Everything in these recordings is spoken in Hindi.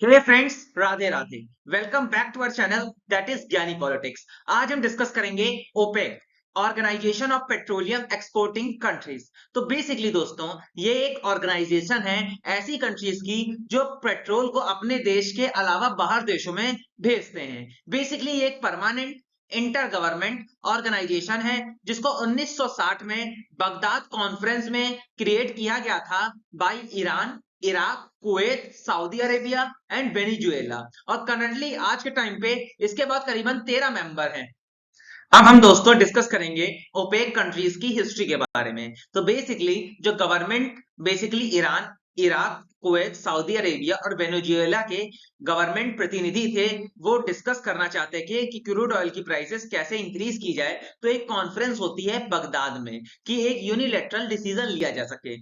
Hey friends, Radhe Radhe. Welcome back to our channel that is Gyani politics. आज हम डिस्कस करेंगे OPEC, organization of petroleum exporting countries. तो बेसिकली दोस्तों, ये एक ऑर्गेनाइजेशन है ऐसी कंट्रीज की जो पेट्रोल को अपने देश के अलावा बाहर देशों में भेजते हैं। बेसिकली ये एक परमानेंट इंटर गवर्नमेंट ऑर्गेनाइजेशन है जिसको 1960 में बगदाद कॉन्फ्रेंस में क्रिएट किया गया था by Iran, Iraq, Kuwait, Saudi Arabia and Venezuela. और करंटली आज के टाइम पे इसके बाद करीबन 13 मेंबर हैं। अब हम दोस्तों डिस्कस करेंगे ओपेक कंट्रीज की हिस्ट्री के बारे में। तो बेसिकली जो government, basically Iran, Iraq, Kuwait, Saudi Arabia और वेनेजुएला के गवर्नमेंट प्रतिनिधि थे, वो डिस्कस करना चाहते थे कि क्रूड ऑयल की प्राइसेस कैसे इंक्रीज की जाए। तो एक कॉन्फ्रेंस होती है बगदाद में कि एक यूनिलैटरल डिसीजन लिया जा सके।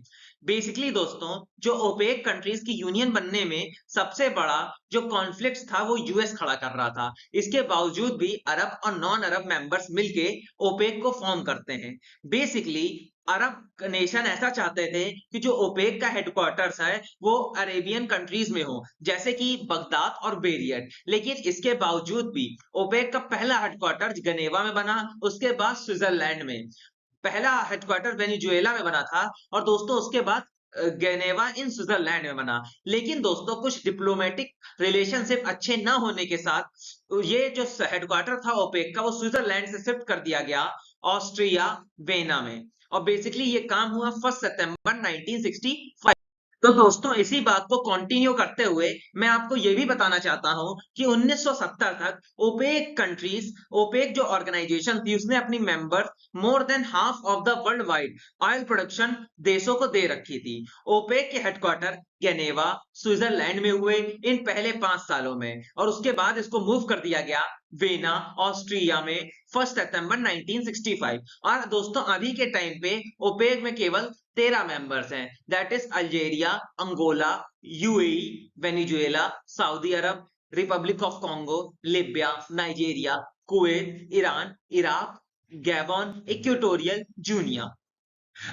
बेसिकली दोस्तों, जो ओपेक कंट्रीज की यूनियन बनने में सबसे बड़ा जो कॉन्फ्लिक्ट था वो यूएस खड़ा कर रहा था। इसके बावजूद भी अरब और नॉन अरब मेंबर्स मिलके ओपेक को फॉर्म करते हैं। बेसिकली अरब नेशन ऐसा चाहते थे कि जो ओपेक का हेडक्वार्टर्स है वो अरेबियन कंट्रीज में हो, जैसे कि बगदाद और बेरियट। लेकिन इसके बावजूद भी ओपेक का पहला हेडक्वार्टर जनेवा में बना, उसके बाद स्विट्जरलैंड में। पहला हेडक्वार्टर वेनेजुएला में बना था और दोस्तों उसके बाद गेनेवा इन स्विट्जरलैंड में बना। लेकिन दोस्तों कुछ डिप्लोमेटिक रिलेशनशिप अच्छे ना होने के साथ ये जो हेडक्वार्टर था ओपेक का वो स्विट्जरलैंड से शिफ्ट कर दिया गया ऑस्ट्रिया वेना में। और बेसिकली ये काम हुआ 1 सितंबर 1965। तो दोस्तों इसी बात को कंटिन्यू करते हुए मैं आपको यह भी बताना चाहता हूं कि 1970 तक ओपेक कंट्रीज, ओपेक जो ऑर्गेनाइजेशन थी उसने अपनी members more than half of the world wide oil production देशों को दे रखी थी। ओपेक के हेडक्वार्टर जेनेवा, स्विट्जरलैंड में हुए इन पहले 5 सालों में, और उसके बाद इसको मूव कर दिया गया वेना, ऑस्ट्रिया में 1 सितंबर 1965। और दोस्तों अभी के टाइम पे ओपेक में केवल 13 मेंबर्स हैं, that is Algeria, Angola, UAE, Venezuela, Saudi Arabia, Republic of Congo, Libya, Nigeria, Kuwait, Iran, Iraq, Gabon, Equatorial Guinea.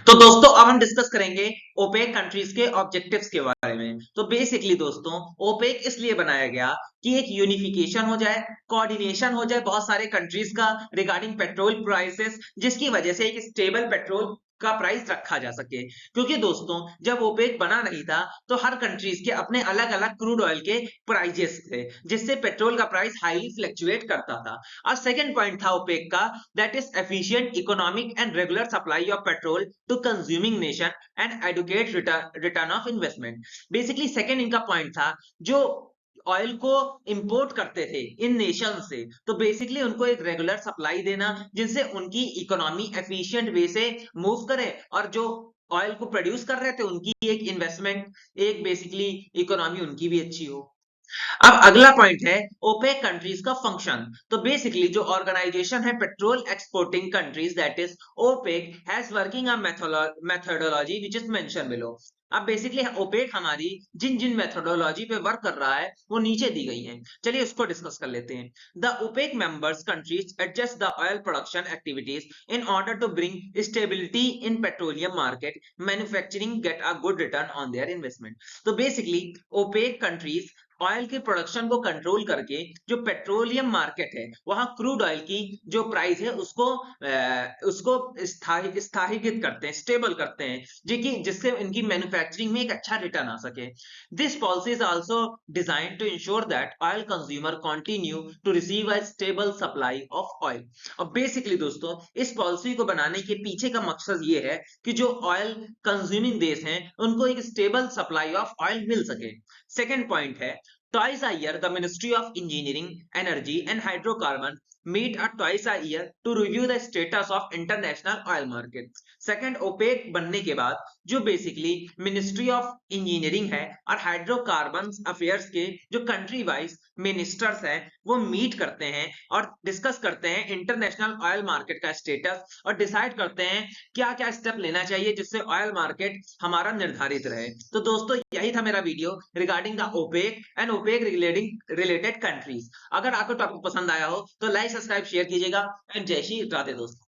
तो दोस्तों अब हम डिस्कस करेंगे ओपेक कंट्रीज के ऑब्जेक्टिव्स के बारे में। तो बेसिकली दोस्तों ओपेक इसलिए बनाया गया कि एक यूनिफिकेशन हो जाए, कोऑर्डिनेशन हो जाए बहुत सारे कंट्रीज का रिगार्डिंग पेट्रोल प्राइसेस, जिसकी वजह से एक स्टेबल पेट्रोल का प्राइस रखा जा सके। क्योंकि दोस्तों जब ओपेक बना नहीं था तो हर कंट्रीज के अपने अलग अलग क्रूड ऑयल के प्राइजेस थे, जिससे पेट्रोल का प्राइस हाईली फ्लक्चुएट करता था। और सेकंड पॉइंट था ओपेक का, that is efficient economic and regular supply of petrol to consuming nation and adequate return of investment। Basically second इनका पॉइंट था, जो ऑयल को इंपोर्ट करते थे इन नेशन से, तो बेसिकली उनको एक रेगुलर सप्लाई देना जिनसे उनकी इकोनॉमी एफिशिएंट वे से मूव करे, और जो ऑयल को प्रोड्यूस कर रहे थे उनकी एक इन्वेस्टमेंट, एक बेसिकली इकोनॉमी उनकी भी अच्छी हो। अब अगला पॉइंट है ओपेक कंट्रीज का फंक्शन। तो बेसिकली जो ऑर्गेनाइजेशन है petrol exporting countries that is OPEC has working a methodology which is mention below. अब बेसिकली ओपेक हमारी जिन जिन मेथोडोलॉजी पे वर्क कर रहा है वो नीचे दी गई हैं, चलिए उसको डिस्कस कर लेते हैं। The OPEC members countries adjust the oil production activities in order to bring stability in petroleum market manufacturing get a good return on their investment. तो बेसिकली ओपेक कंट्रीज ऑयल की प्रोडक्शन को कंट्रोल करके जो पेट्रोलियम मार्केट है वहां क्रूड ऑयल की जो प्राइस है उसको स्थायिकृत करते हैं, स्टेबल करते हैं, जिससे इनकी मैन्युफैक्चरिंग में एक अच्छा रिटर्न आ सके। This policy is also design to ensure that oil consumer continue to receive a stable supply of oil. और बेसिकली दोस्तों इस पॉलिसी को बनाने के पीछे का मकसद ये है कि जो ऑयल कंज्यूमिंग देश हैं उनको एक स्टेबल सप्लाई ऑफ ऑयल मिल सके। सेकेंड पॉइंट है twice a year the Ministry of Engineering, Energy and Hydrocarbon meet twice a year to review the status of international oil market। Second, OPEC बनने के बाद जो बेसिकली मिनिस्ट्री ऑफ इंजीनियरिंग है और हाइड्रोकार्बन अफेयर्स के जो कंट्री वाइज मिनिस्टर्स हैं वो मीट करते हैं और डिस्कस करते हैं इंटरनेशनल ऑयल मार्केट का स्टेटस, और डिसाइड करते हैं क्या क्या स्टेप लेना चाहिए जिससे ऑयल मार्केट हमारा निर्धारित रहे। तो दोस्तों यही था मेरा video regarding the OPEC and OPEC related countries. अगर आपको टॉपिक पसंद आया हो तो लाइक, सब्सक्राइब, शेयर कीजिएगा। एंड जय श्री राधे दोस्तों।